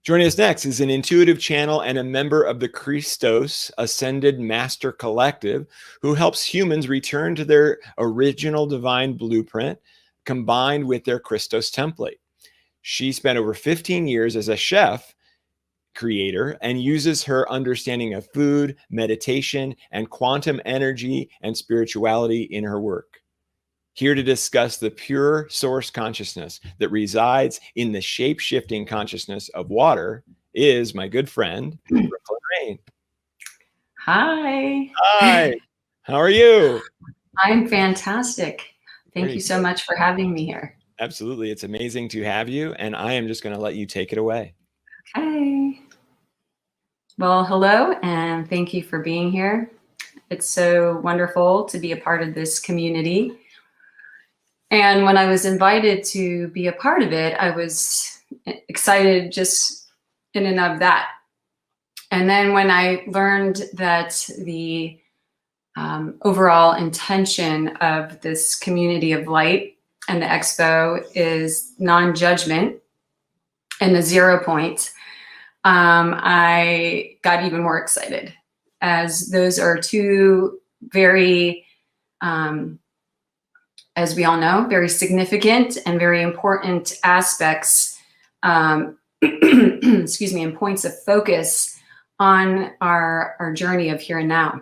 Joining us next is an intuitive channel and a member of the Cristos Ascended Master Collective who helps humans return to their original divine blueprint combined with their Cristos template. She spent over 15 years as a chef creator and uses her understanding of food, meditation, and quantum energy and spirituality in her work. Here to discuss the pure source consciousness that resides in the shape-shifting consciousness of water is my good friend, Brooklin Rayne. Hi. Hi. How are you? I'm fantastic. Thank you so much for having me here. Absolutely. It's amazing to have you, and I am just going to let you take it away. Okay. Well, hello, and thank you for being here. It's so wonderful to be a part of this community. And when I was invited to be a part of it, I was excited just in and of that. And then when I learned that the overall intention of this community of light and the expo is non-judgment and the 0 point, I got even more excited, as those are two very, as we all know, very significant and very important aspects, excuse me, and points of focus on our journey of here and now.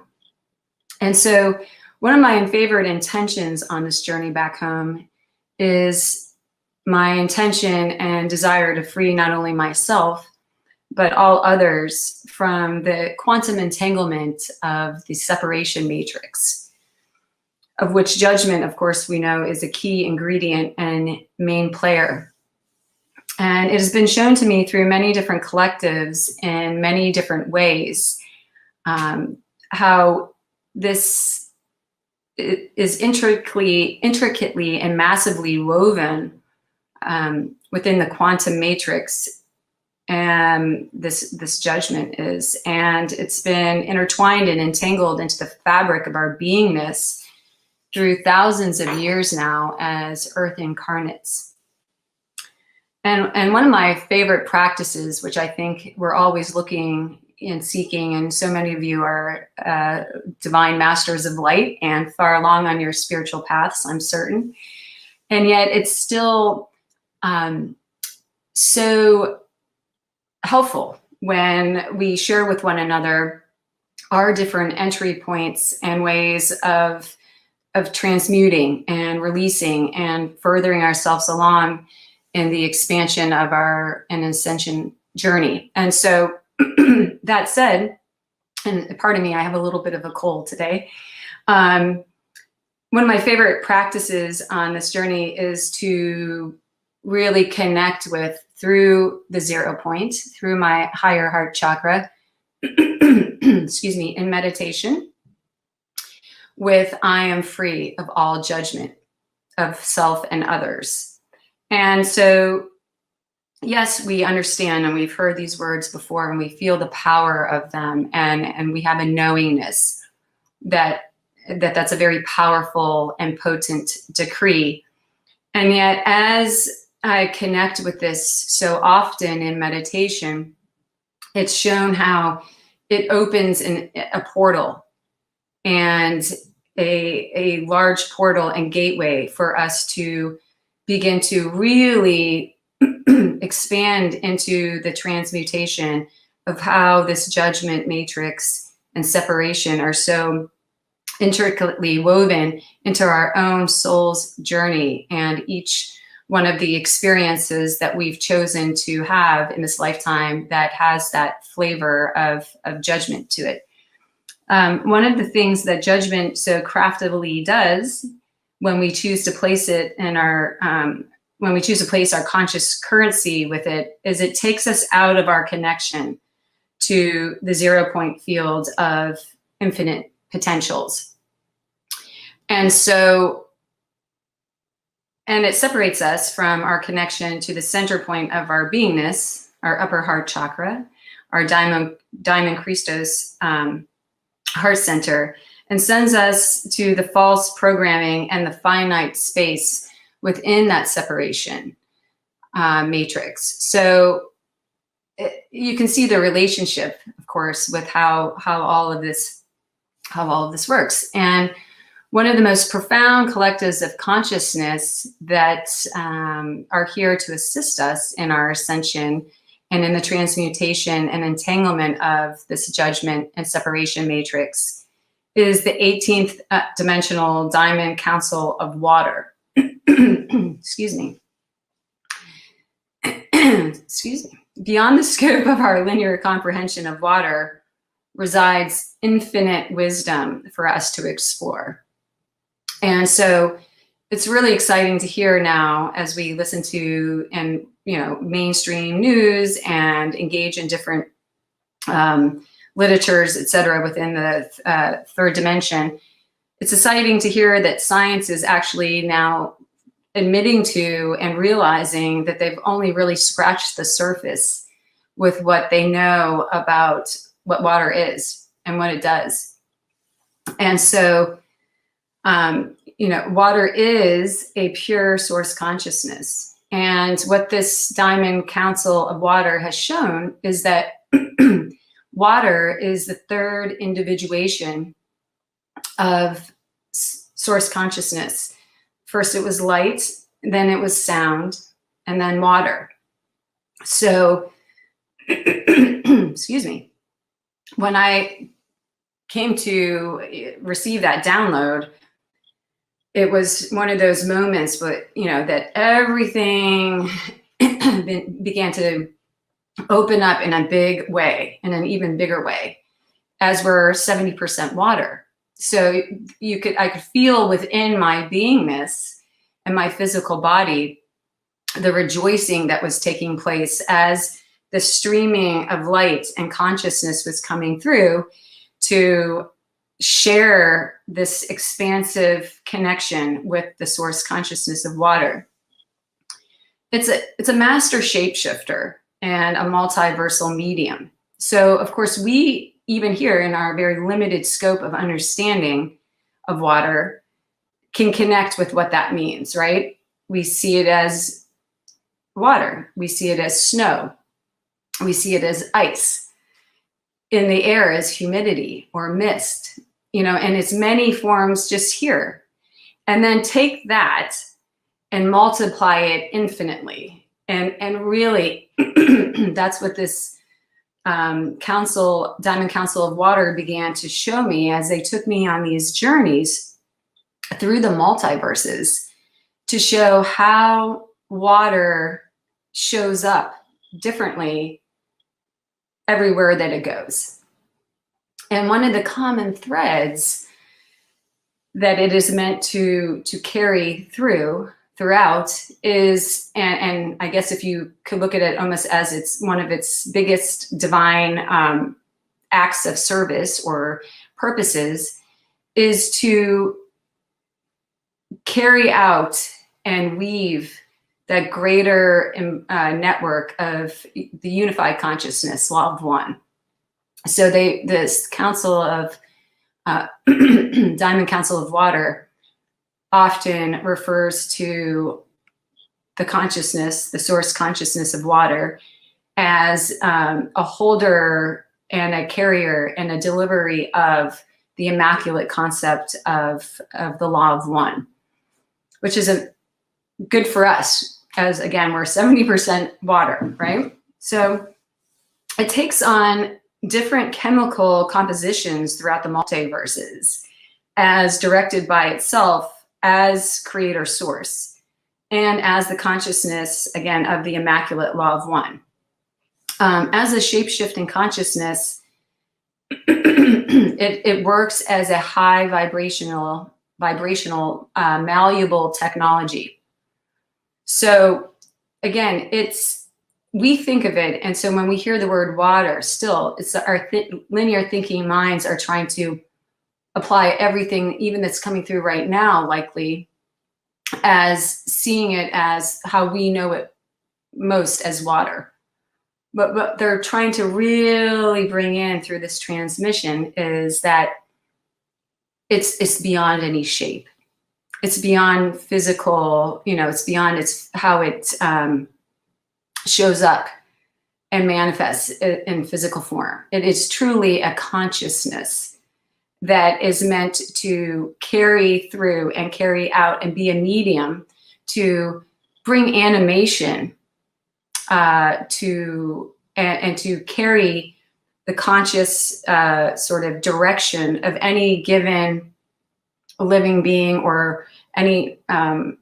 And so one of my favorite intentions on this journey back home is my intention and desire to free not only myself, but all others from the quantum entanglement of the separation matrix, of which judgment, of course, we know is a key ingredient and main player. And it has been shown to me through many different collectives in many different ways, how this is intricately and massively woven within the quantum matrix. And this judgment is, and it's been intertwined and entangled into the fabric of our beingness through thousands of years now as Earth incarnates. And one of my favorite practices, which I think we're always looking and seeking, and so many of you are divine masters of light and far along on your spiritual paths, I'm certain. And yet it's still so helpful when we share with one another our different entry points and ways of transmuting and releasing and furthering ourselves along in the expansion of our ascension journey. And so that said, and pardon me, I have a little bit of a cold today. One of my favorite practices on this journey is to really connect with, through the 0 point, through my higher heart chakra, excuse me, in meditation, with I am free of all judgment of self and others. And so, yes, we understand and we've heard these words before and we feel the power of them, and we have a knowingness that's a very powerful and potent decree. And yet, as I connect with this so often in meditation, it's shown how it opens a portal, and a large portal and gateway for us to begin to really expand into the transmutation of how this judgment matrix and separation are so intricately woven into our own soul's journey, and each one of the experiences that we've chosen to have in this lifetime that has that flavor of judgment to it. One of the things that judgment so craftily does when we choose to place it in our, when we choose to place our conscious currency with it, is it takes us out of our connection to the 0 point field of infinite potentials. And it separates us from our connection to the center point of our beingness, our upper heart chakra, our diamond Cristos heart center, and sends us to the false programming and the finite space within that separation matrix. So you can see the relationship, of course, with how all of this works. And one of the most profound collectives of consciousness that are here to assist us in our ascension and in the transmutation and entanglement of this judgment and separation matrix is the 18th dimensional diamond Counsel of Water. Excuse me. Excuse me. Beyond the scope of our linear comprehension of water resides infinite wisdom for us to explore. And so it's really exciting to hear now as we listen to mainstream news and engage in different literatures, et cetera, within the third dimension. It's exciting to hear that science is actually now admitting to and realizing that they've only really scratched the surface with what they know about what water is and what it does. And so, water is a pure source consciousness. And what this Diamond Counsel of Water has shown is that water is the third individuation of source consciousness. First it was light, then it was sound, and then water. So, excuse me, when I came to receive that download, it was one of those moments, that everything began to open up in a big way, in an even bigger way, as we're 70% water. So I could feel within my beingness and my physical body the rejoicing that was taking place as the streaming of light and consciousness was coming through to share this expansive connection with the source consciousness of water. It's a master shapeshifter and a multiversal medium. So of course we, even here in our very limited scope of understanding of water, can connect with what that means, right? We see it as water. We see it as snow. We see it as ice. In the air as humidity or mist, and its many forms just here. And then take that and multiply it infinitely. And really, that's what this Diamond Counsel of Water began to show me as they took me on these journeys through the multiverses to show how water shows up differently everywhere that it goes. And one of the common threads that it is meant to carry throughout is, and I guess if you could look at it almost as it's one of its biggest divine acts of service or purposes, is to carry out and weave that greater network of the unified consciousness, law of one. So this Counsel of Diamond Counsel of Water often refers to the consciousness, the source consciousness of water, as a holder and a carrier and a delivery of the immaculate concept of the law of one, which is good for us, as again, we're 70% water, right? So it takes on different chemical compositions throughout the multiverses as directed by itself as creator source and as the consciousness, again, of the immaculate law of one. As a shape-shifting consciousness, it works as a high vibrational malleable technology. So again, we think of it, and so when we hear the word water, still, it's our linear thinking minds are trying to apply everything, even that's coming through right now, likely, as seeing it as how we know it most, as water. But they're trying to really bring in through this transmission is that it's beyond any shape. It's beyond physical, it's beyond how it shows up and manifests in physical form. It is truly a consciousness that is meant to carry through and carry out and be a medium to bring animation to carry the conscious sort of direction of any given living being or any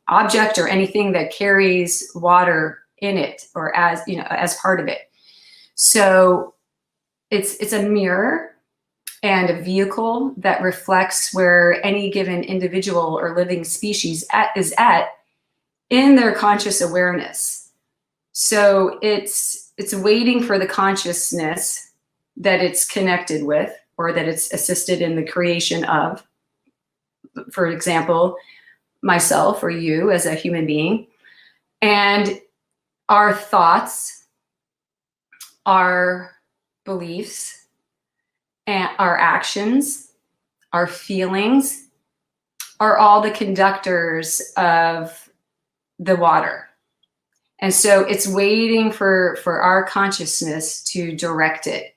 object or anything that carries water in it or as part of it. So it's a mirror and a vehicle that reflects where any given individual or living species is at in their conscious awareness. So it's waiting for the consciousness that it's connected with or that it's assisted in the creation of. For example, myself or you as a human being, and our thoughts, our beliefs, and our actions, our feelings are all the conductors of the water. And so it's waiting for our consciousness to direct it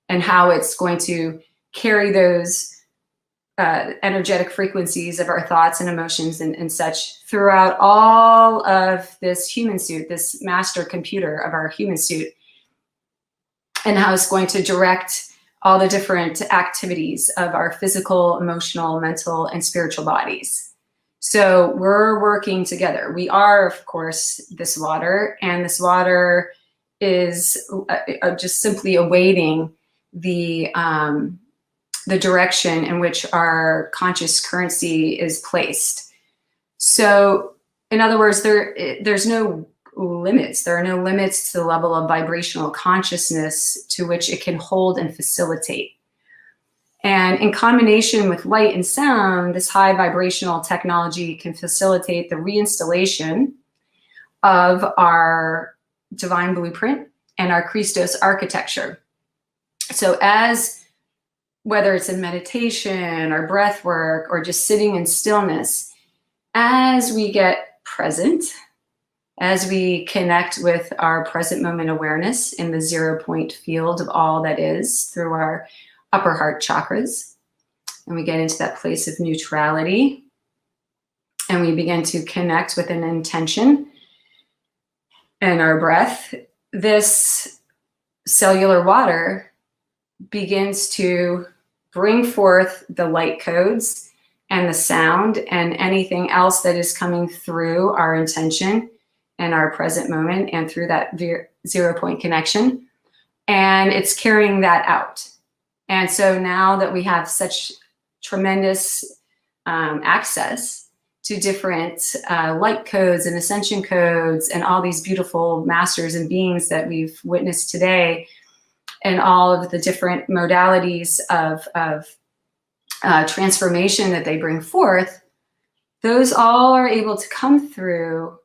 and how it's going to carry those energetic frequencies of our thoughts and emotions and such throughout all of this human suit, this master computer of our human suit, and how it's going to direct all the different activities of our physical, emotional, mental, and spiritual bodies. So we're working together. We are, of course, this water, and this water is just simply awaiting the direction in which our conscious currency is placed. So, in other words, there's no limits. There are no limits to the level of vibrational consciousness to which it can hold and facilitate. And in combination with light and sound, this high vibrational technology can facilitate the reinstallation of our divine blueprint and our Cristos architecture. So whether it's in meditation or breath work or just sitting in stillness, as we get present, as we connect with our present moment awareness in the 0 point field of all that is through our upper heart chakras, and we get into that place of neutrality, and we begin to connect with an intention and our breath, this cellular water begins to bring forth the light codes and the sound and anything else that is coming through our intention and our present moment and through that 0 point connection. And it's carrying that out. And so now that we have such tremendous access to different light codes and ascension codes and all these beautiful masters and beings that we've witnessed today, and all of the different modalities of transformation that they bring forth, those all are able to come through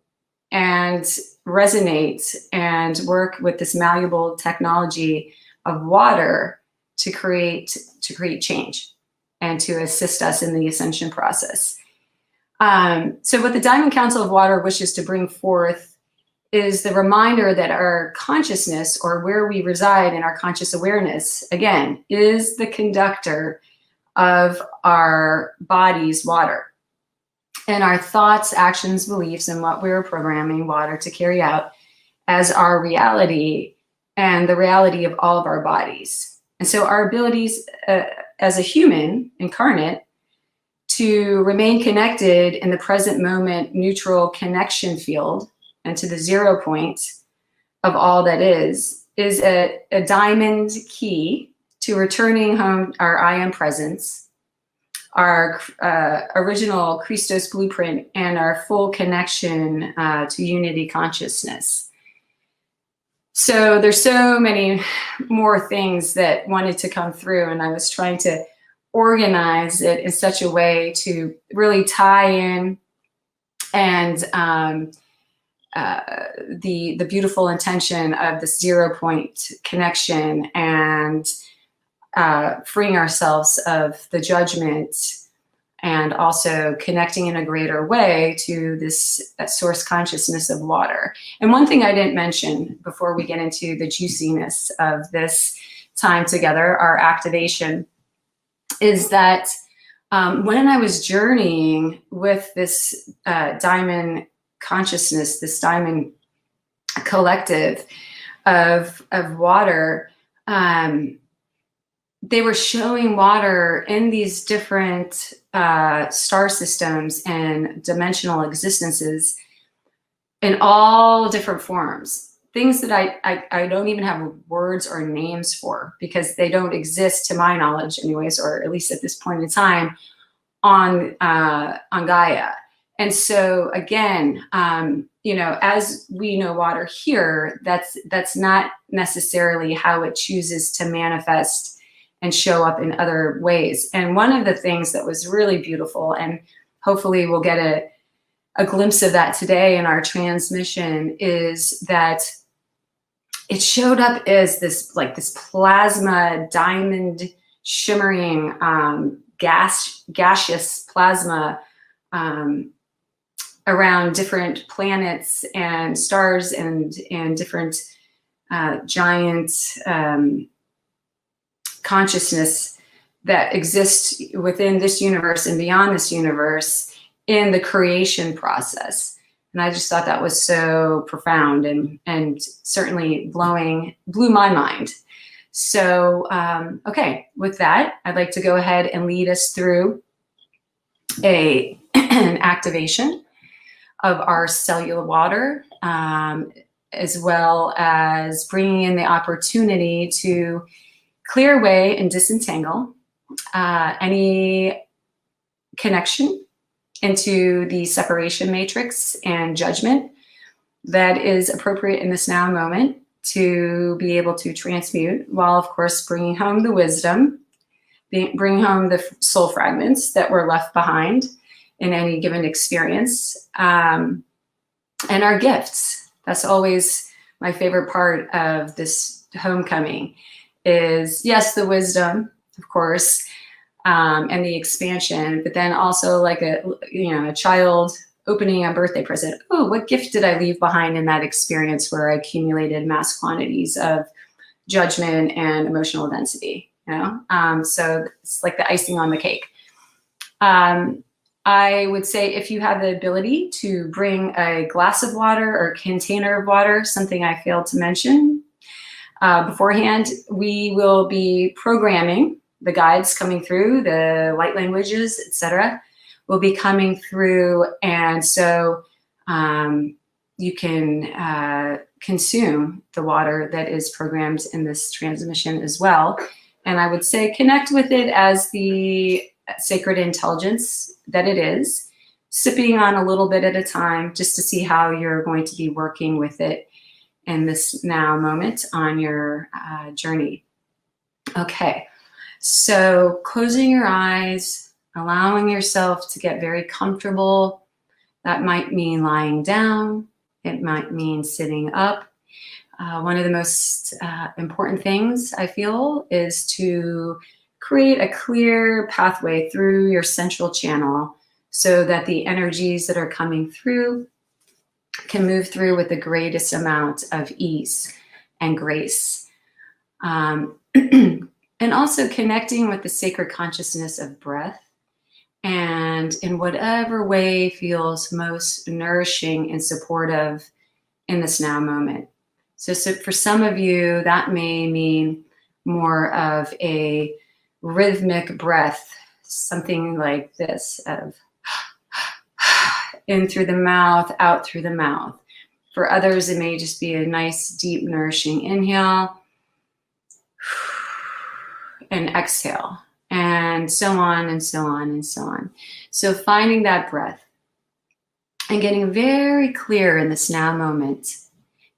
and resonate and work with this malleable technology of water to create change and to assist us in the ascension process. So what the Diamond Council of Water wishes to bring forth is the reminder that our consciousness, or where we reside in our conscious awareness, again, is the conductor of our body's water. And our thoughts, actions, beliefs, and what we're programming water to carry out as our reality and the reality of all of our bodies. And so our abilities as a human incarnate to remain connected in the present moment neutral connection field and to the 0 point of all that is a diamond key to returning home our I am presence, our original Cristos blueprint, and our full connection to unity consciousness. So there's so many more things that wanted to come through, and I was trying to organize it in such a way to really tie in and the beautiful intention of this 0 point connection and freeing ourselves of the judgment, and also connecting in a greater way to this source consciousness of water. And one thing I didn't mention before we get into the juiciness of this time together, our activation, is that when I was journeying with this diamond consciousness, this diamond collective of water, they were showing water in these different star systems and dimensional existences in all different forms. Things that I don't even have words or names for, because they don't exist to my knowledge anyways, or at least at this point in time on Gaia. And so again, you know, as we know water here, that's not necessarily how it chooses to manifest and show up in other ways. And one of the things that was really beautiful, and hopefully we'll get a glimpse of that today in our transmission, is that it showed up as this, like this plasma, diamond shimmering, gaseous plasma around different planets and stars and different giant consciousness that exists within this universe and beyond this universe in the creation process. And I just thought that was so profound and certainly blew my mind. So, okay, with that, I'd like to go ahead and lead us through an activation of our cellular water, as well as bringing in the opportunity to clear away and disentangle any connection into the separation matrix and judgment that is appropriate in this now moment to be able to transmute, while of course bringing home the wisdom, bringing home the soul fragments that were left behind in any given experience, and our gifts. That's always my favorite part of this homecoming, is yes, the wisdom, of course, and the expansion, but then also like a child opening a birthday present. Oh, what gift did I leave behind in that experience where I accumulated mass quantities of judgment and emotional density? So it's like the icing on the cake. I would say if you have the ability to bring a glass of water or container of water, something I failed to mention beforehand, we will be programming the guides coming through, the light languages, etc., will be coming through, and so you can consume the water that is programmed in this transmission as well. And I would say connect with it as the sacred intelligence that it is, sipping on a little bit at a time, just to see how you're going to be working with it in this now moment on your journey. Okay, so closing your eyes, allowing yourself to get very comfortable. That might mean lying down. It might mean sitting up. One of the most important things I feel is to create a clear pathway through your central channel so that the energies that are coming through can move through with the greatest amount of ease and grace. And also connecting with the sacred consciousness of breath, and in whatever way feels most nourishing and supportive in this now moment. So for some of you, that may mean more of a rhythmic breath, something like this, of in through the mouth, out through the mouth. For others, it may just be a nice, deep, nourishing inhale and exhale, and so on and so on and so on. So finding that breath and getting very clear in this now moment,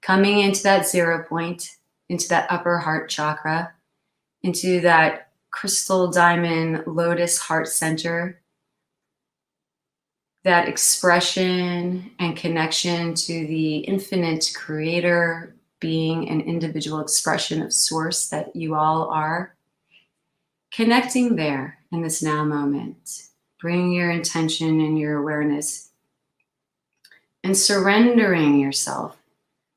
coming into that 0 point, into that upper heart chakra, into that crystal diamond lotus heart center, that expression and connection to the infinite creator being an individual expression of source that you all are, connecting there in this now moment, bringing your intention and your awareness and surrendering yourself,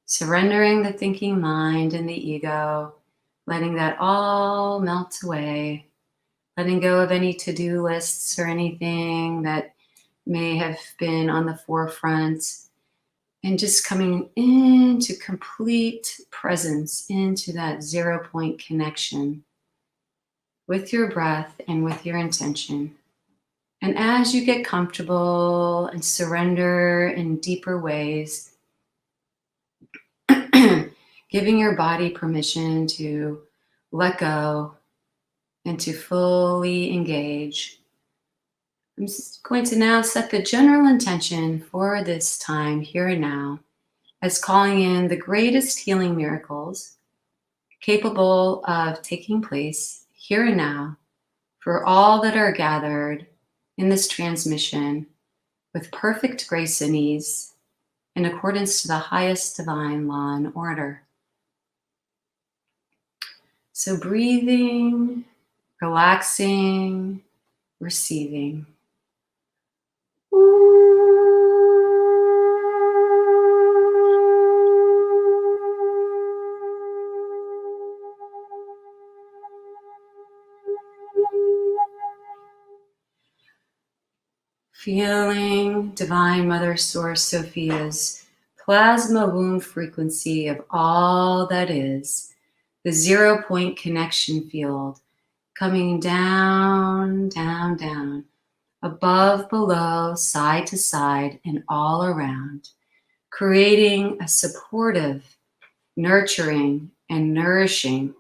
surrendering the thinking mind and the ego, letting that all melt away, letting go of any to-do lists or anything that may have been on the forefront, and just coming into complete presence, into that 0 point connection with your breath and with your intention. And as you get comfortable and surrender in deeper ways, giving your body permission to let go and to fully engage, I'm just going to now set the general intention for this time here and now as calling in the greatest healing miracles capable of taking place here and now for all that are gathered in this transmission with perfect grace and ease in accordance to the highest divine law and order. So breathing, relaxing, receiving. Feeling Divine Mother Source Sophia's plasma womb frequency of all that is, the 0 point connection field coming down, down, down, above, below, side to side, and all around, creating a supportive, nurturing, and nourishing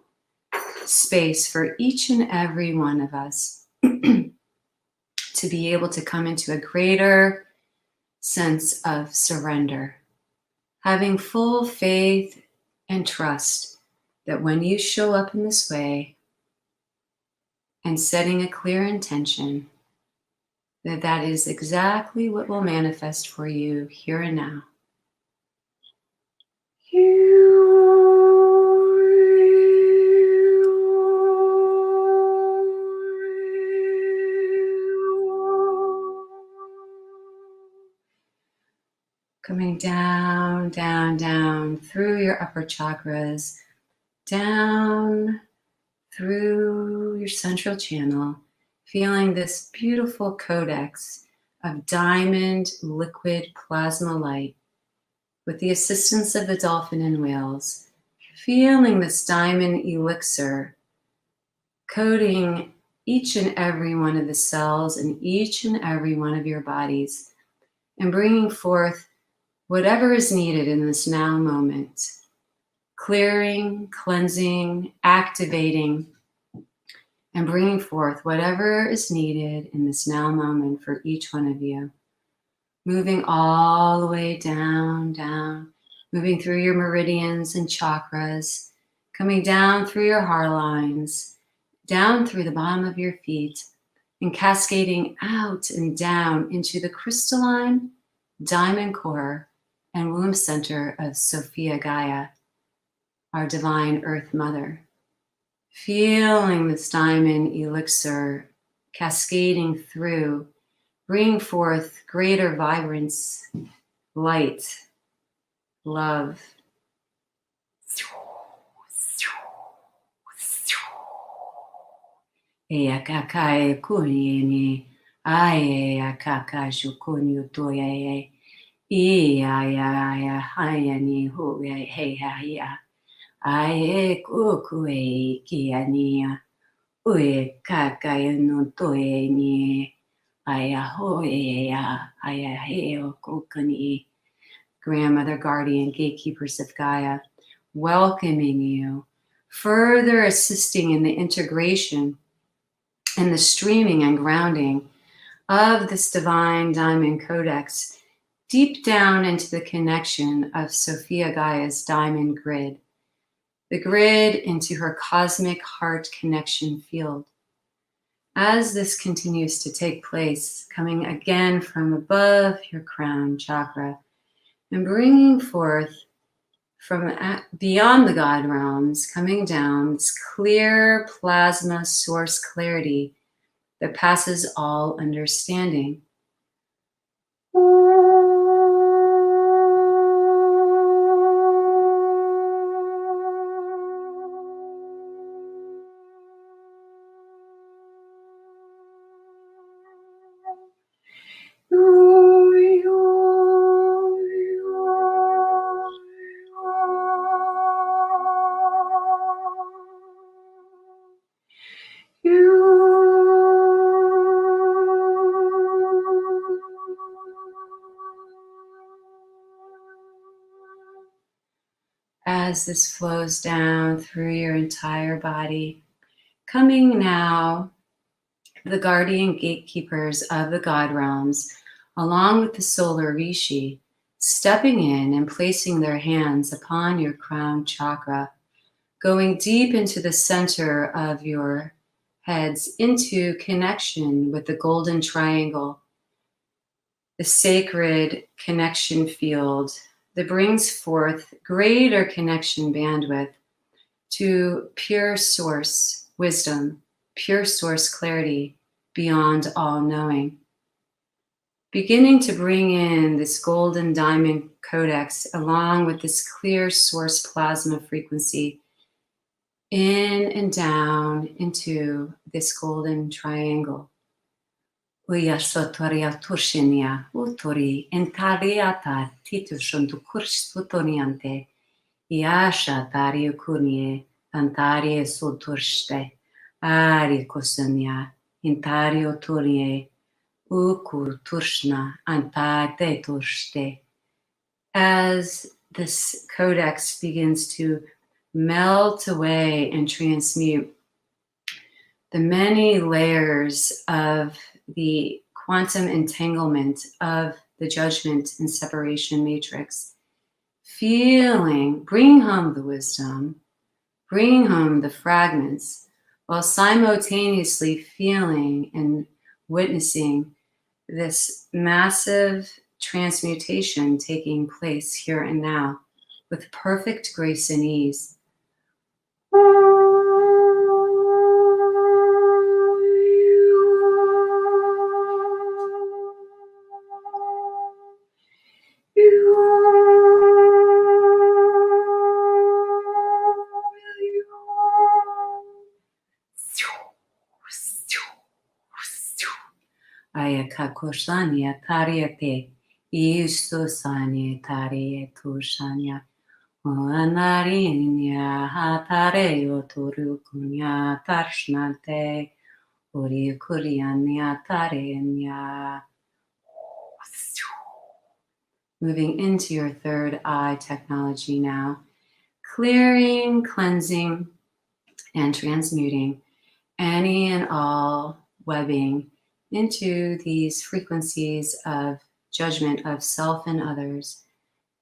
space for each and every one of us to be able to come into a greater sense of surrender, having full faith and trust that when you show up in this way and setting a clear intention, that is exactly what will manifest for you here and now. Coming down, down, down through your upper chakras, down through your central channel, feeling this beautiful codex of diamond liquid plasma light with the assistance of the dolphin and whales, feeling this diamond elixir coating each and every one of the cells in each and every one of your bodies and bringing forth whatever is needed in this now moment, clearing, cleansing, activating, and bringing forth whatever is needed in this now moment for each one of you. Moving all the way down, down, moving through your meridians and chakras, coming down through your heart lines, down through the bottom of your feet, and cascading out and down into the crystalline diamond core and womb center of Sophia Gaia, our divine Earth Mother. Feeling this diamond elixir cascading through, bring forth greater vibrance, light, love. Eya kakai kuni aye akaka shukunyu toye iya ya hayani hu hey ya aye kukue kiania ue kakai no toye ni aya ho ya aya heo kukani. Grandmother, guardian, gatekeepers of Gaia, welcoming you, further assisting in the integration and the streaming and grounding of this divine diamond codex deep down into the connection of Sophia Gaia's diamond grid, the grid into her cosmic heart connection field, As this continues to take place, coming again from above your crown chakra and bringing forth from beyond the God realms, coming down this clear plasma source clarity that passes all understanding. As this flows down through your entire body, coming now, the guardian gatekeepers of the God realms, along with the solar rishi, stepping in and placing their hands upon your crown chakra, going deep into the center of your heads, into connection with the golden triangle, the sacred connection field that brings forth greater connection bandwidth to pure source wisdom, pure source clarity beyond all knowing. Beginning to bring in this golden diamond codex along with this clear source plasma frequency in and down into this golden triangle. Uya sotoria turshenia utori entariata titushuntu kurstutoniante Yasha tari kunie antari soturste ari kosanya intario turie ukur turshna antate turste. As this codex begins to melt away and transmute the many layers of the quantum entanglement of the judgment and separation matrix, bringing home the wisdom, bringing home the fragments, while simultaneously feeling and witnessing this massive transmutation taking place here and now with perfect grace and ease. Ayakakoshania tariate, Iustosania tarie tushania, Oanarinia hatareo torukunya tarshnate, Oriukuriania tarenia. Moving into your third eye technology now, clearing, cleansing, and transmuting any and all webbing into these frequencies of judgment of self and others,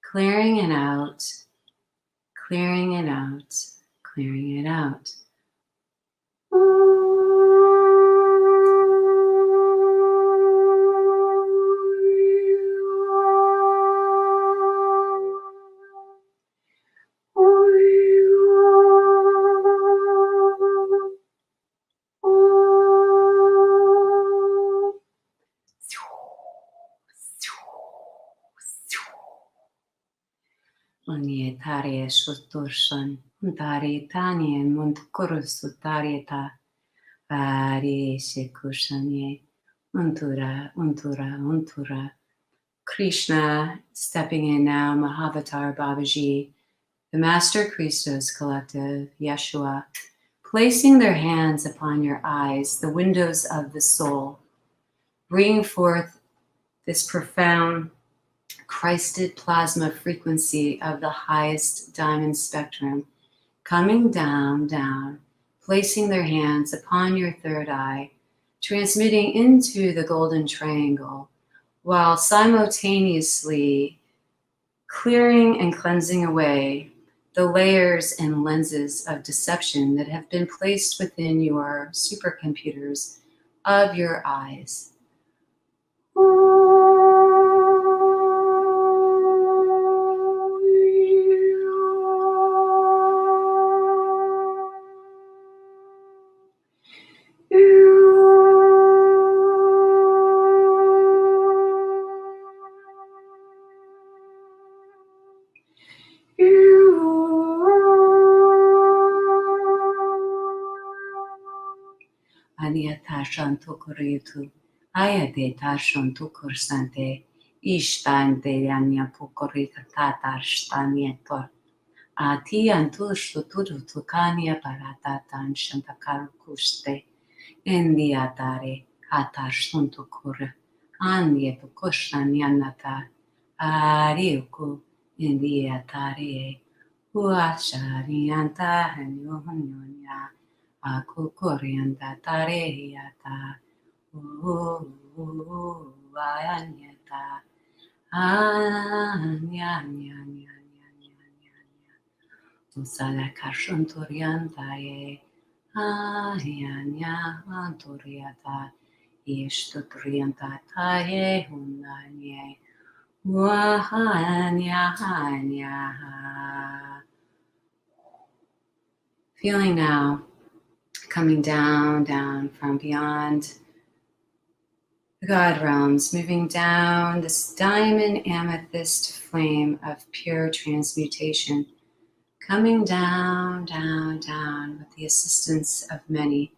clearing it out, clearing it out, clearing it out. Tari Shuturshan, Tari Tani and Muntukurus Tarieta, Ari Shekushanye, Untura. Krishna stepping in now, Mahavatar Babaji, the Master Cristos Collective, Yeshua, placing their hands upon your eyes, the windows of the soul, bringing forth this profound Christed plasma frequency of the highest diamond spectrum, coming down, placing their hands upon your third eye, transmitting into the golden triangle, while simultaneously clearing and cleansing away the layers and lenses of deception that have been placed within your supercomputers of your eyes. Aniata Shantukuritu, Ayadeta Shantukursante, Ishtante Anya Pukorika Tatar Stanietor, Ati Antush Tuturu Tukania Paratatan Shantakarukuste, Indiatare, Katar Shantukura, Anya Pukushanianata, Ariuku, Indiatare, Uasharianta, and Yohanyonia. Aku Koreanda Tareata Ayanyata Anya Usala Kashuntoriantae Ayanya Anturiata Ishtutrianta Tae Hunanye Wahanya Hanya. Feeling now coming down from beyond the God realms, moving down this diamond amethyst flame of pure transmutation, coming down with the assistance of many,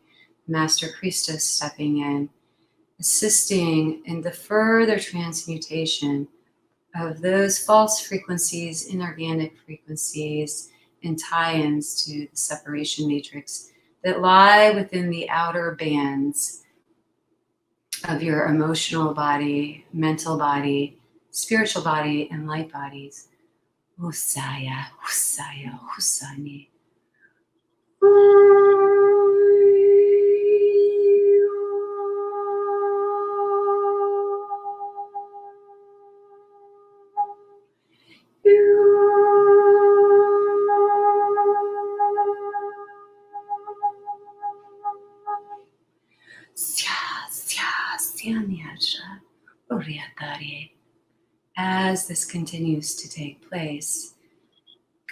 Master Cristos stepping in, assisting in the further transmutation of those false frequencies, inorganic frequencies, and tie-ins to the separation matrix that lie within the outer bands of your emotional body, mental body, spiritual body, and light bodies. Usaya, Usaya, Usani. As this continues to take place,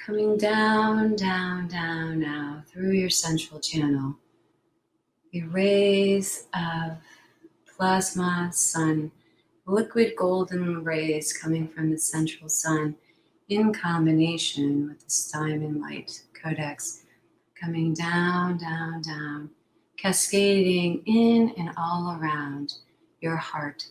coming down now through your central channel, the rays of plasma sun, liquid golden rays coming from the central sun in combination with this diamond light codex, coming down, cascading in and all around your heart,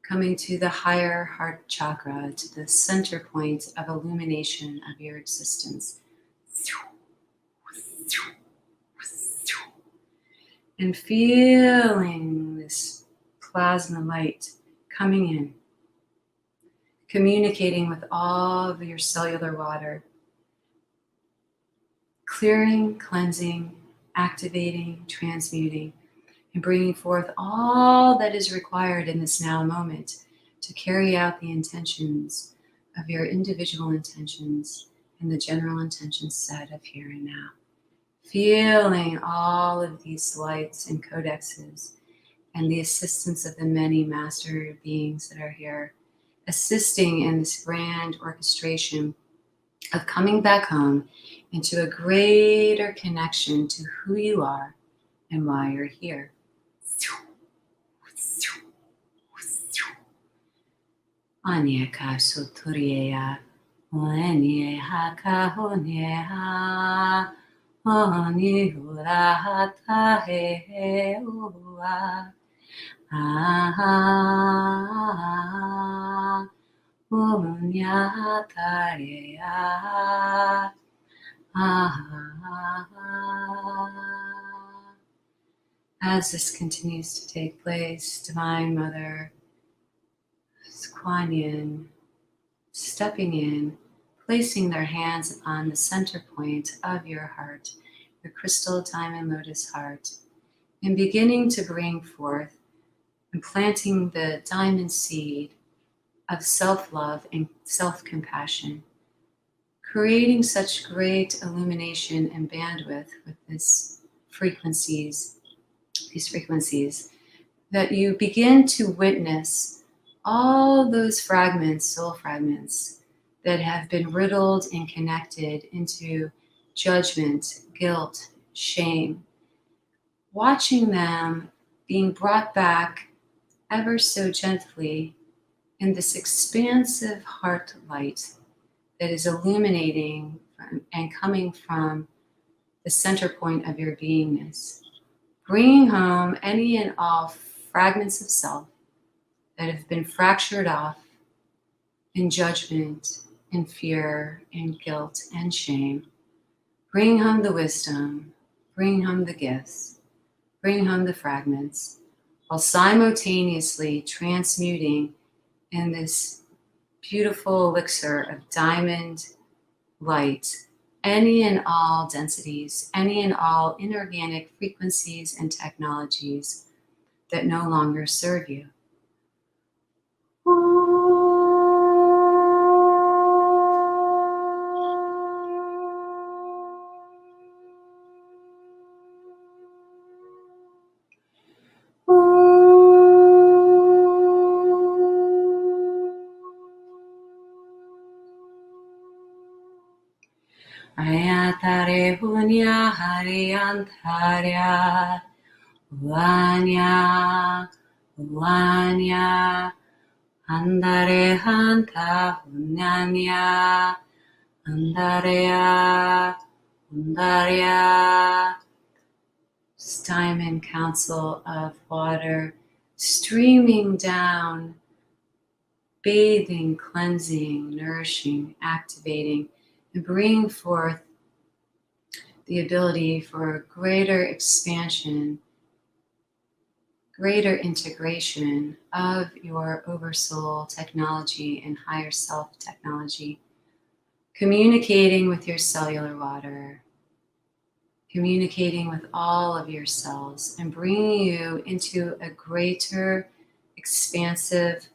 coming to the higher heart chakra, to the center point of illumination of your existence. And feeling this plasma light coming in, communicating with all of your cellular water, clearing, cleansing, activating, transmuting, and bringing forth all that is required in this now moment to carry out the intentions of your individual intentions and the general intentions set of here and now. Feeling all of these lights and codexes and the assistance of the many master beings that are here, assisting in this grand orchestration of coming back home into a greater connection to who you are and why you're here. Anye kasu turiya, anye hakahonya, anye urahata he ua, unya tareya, As this continues to take place, Divine Mother, Kuan Yin, stepping in, placing their hands upon the center point of your heart, your crystal diamond lotus heart, and beginning to bring forth and planting the diamond seed of self-love and self-compassion, creating such great illumination and bandwidth with these frequencies that you begin to witness all those fragments, soul fragments, that have been riddled and connected into judgment, guilt, shame, watching them being brought back ever so gently in this expansive heart light that is illuminating and coming from the center point of your beingness, bringing home any and all fragments of self that have been fractured off in judgment, in fear, in guilt, and shame. Bring home the wisdom, bring home the gifts, bring home the fragments, while simultaneously transmuting in this beautiful elixir of diamond light any and all densities, any and all inorganic frequencies and technologies that no longer serve you. Ayatare hunya hariyantarya Vanya Andare hanta hunyanya Andarya This diamond council of water streaming down, bathing, cleansing, nourishing, activating, and bringing forth the ability for greater expansion, greater integration of your oversoul technology and higher self technology, communicating with your cellular water, communicating with all of your cells, and bringing you into a greater expansive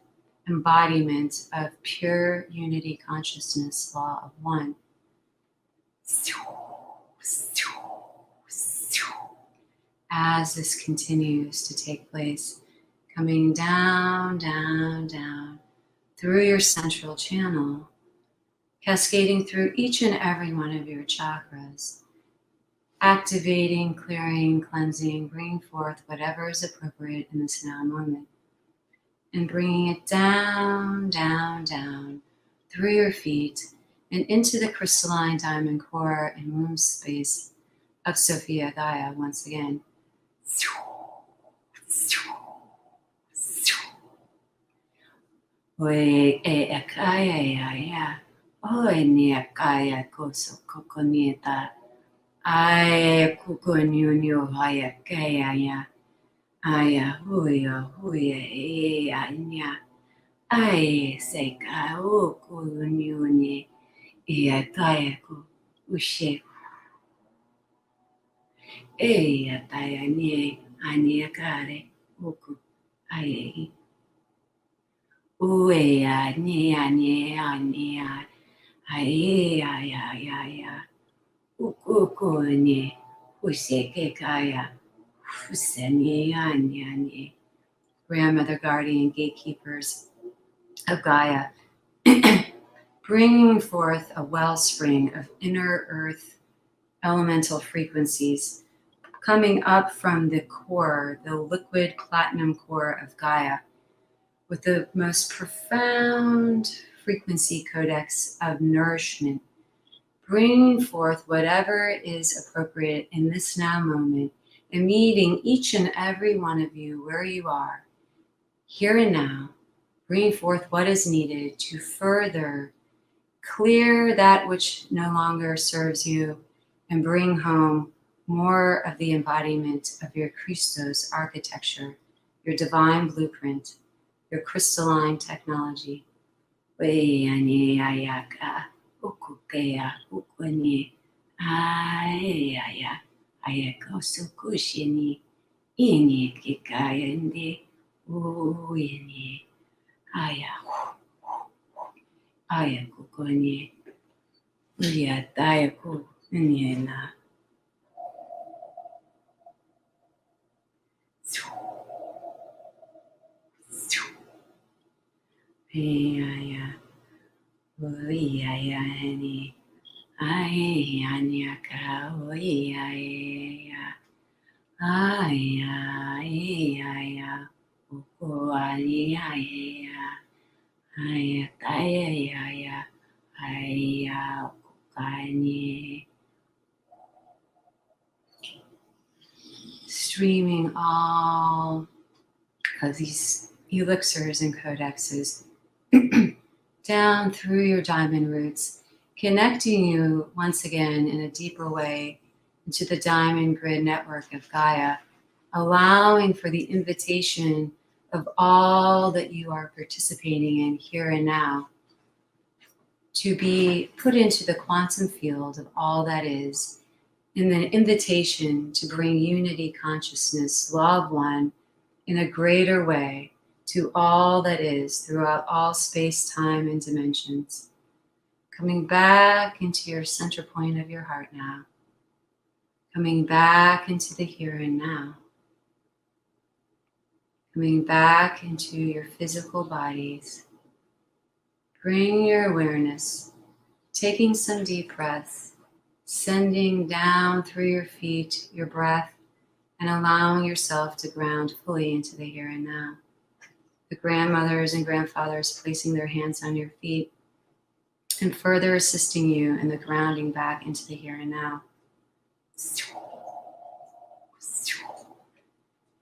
embodiment of pure unity consciousness, law of one. As this continues to take place, coming down, down, down through your central channel, cascading through each and every one of your chakras, activating, clearing, cleansing, bringing forth whatever is appropriate in this now moment, and bringing it down, down, down through your feet and into the crystalline diamond core and womb space of Sophia Gaia once again. We e kaya ya, o ni kaya koso kokonita, I kukonyu haya kaya ya, aya huya e anya, I se ka o kunyu ni e kaya ku ushe. E taya ni ania kare oku aye. Ue ania aye ya. Uku ni useke kaya useni ania. Grandmother, guardian, gatekeepers of Gaia, bringing forth a wellspring of inner earth elemental frequencies coming up from the core, the liquid platinum core of Gaia, with the most profound frequency codex of nourishment, bringing forth whatever is appropriate in this now moment, and meeting each and every one of you where you are, here and now, bringing forth what is needed to further clear that which no longer serves you and bring home more of the embodiment of your Cristos architecture, your divine blueprint, your crystalline technology. Ayaya. Oyayani. Ayanyaka. Oyaya. Ayaya. Oyaya. Ayatayaya. Ayakukani. Streaming all of these elixirs and codexes down through your diamond roots, connecting you once again in a deeper way into the diamond grid network of Gaia, allowing for the invitation of all that you are participating in here and now to be put into the quantum field of all that is, in the invitation to bring unity consciousness, law of one, in a greater way to all that is throughout all space, time, and dimensions. Coming back into your center point of your heart now. Coming back into the here and now. Coming back into your physical bodies. Bring your awareness, taking some deep breaths, sending down through your feet your breath, and allowing yourself to ground fully into the here and now. The grandmothers and grandfathers placing their hands on your feet and further assisting you in the grounding back into the here and now.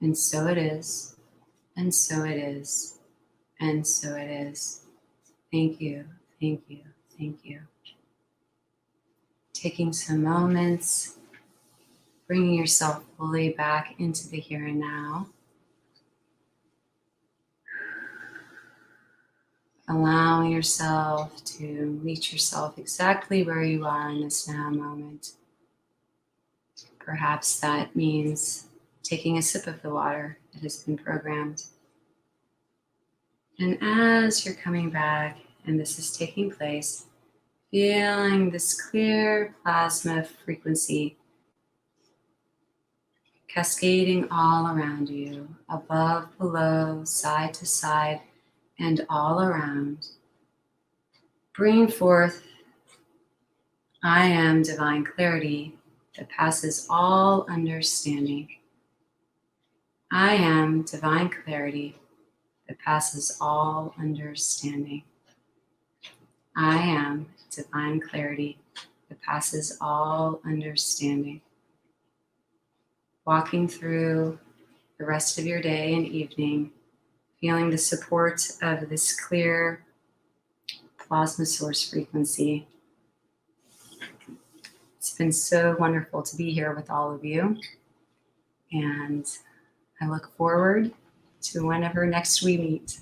And so it is, and so it is, and so it is. Thank you, thank you, thank you. Taking some moments, bringing yourself fully back into the here and now. Allowing yourself to meet yourself exactly where you are in this now moment. Perhaps that means taking a sip of the water that has been programmed. And as you're coming back and this is taking place, feeling this clear plasma frequency cascading all around you, above, below, side to side, and all around. Bring forth, I am divine clarity that passes all understanding. I am divine clarity that passes all understanding. I am divine clarity that passes all understanding. Walking through the rest of your day and evening, feeling the support of this clear plasma source frequency. It's been so wonderful to be here with all of you, and I look forward to whenever next we meet.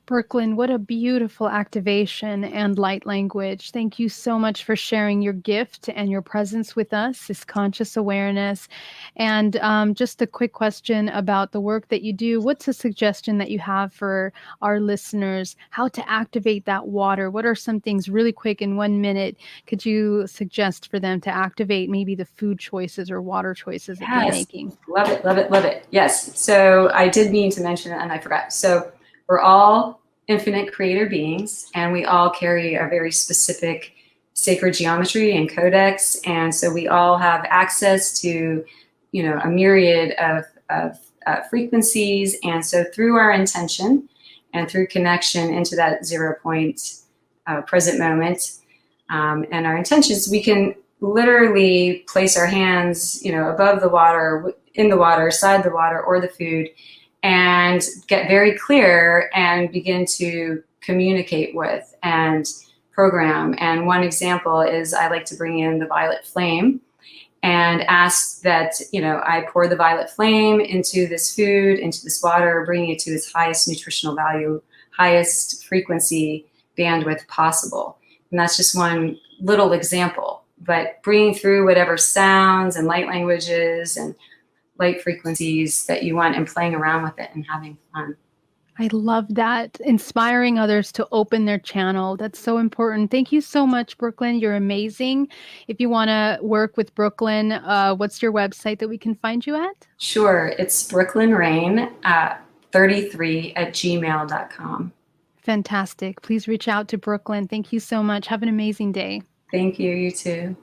Brooklyn, what a beautiful activation and light language. Thank you so much for sharing your gift and your presence with us, this conscious awareness. And just a quick question about the work that you do. What's a suggestion that you have for our listeners, how to activate that water? What are some things really quick in 1 minute could you suggest for them to activate maybe the food choices or water choices that they're making? Love it, love it, love it. Yes. So I did mean to mention it and I forgot. So we're all infinite creator beings, and we all carry a very specific sacred geometry and codex. And so we all have access to, a myriad of frequencies. And so through our intention and through connection into that 0 point present moment and our intentions, we can literally place our hands, above the water, in the water, side the water, or the food, and get very clear and begin to communicate with and program. And one example is I like to bring in the violet flame and ask that, I pour the violet flame into this food, into this water, bringing it to its highest nutritional value, highest frequency bandwidth possible. And that's just one little example, but bringing through whatever sounds and light languages and light frequencies that you want and playing around with it and having fun. I love that. Inspiring others to open their channel. That's so important. Thank you so much, Brooklyn. You're amazing. If you want to work with Brooklyn, what's your website that we can find you at? Sure. It's Brooklin Rayne, brooklyn33@gmail.com. Fantastic. Please reach out to Brooklyn. Thank you so much. Have an amazing day. Thank you. You too.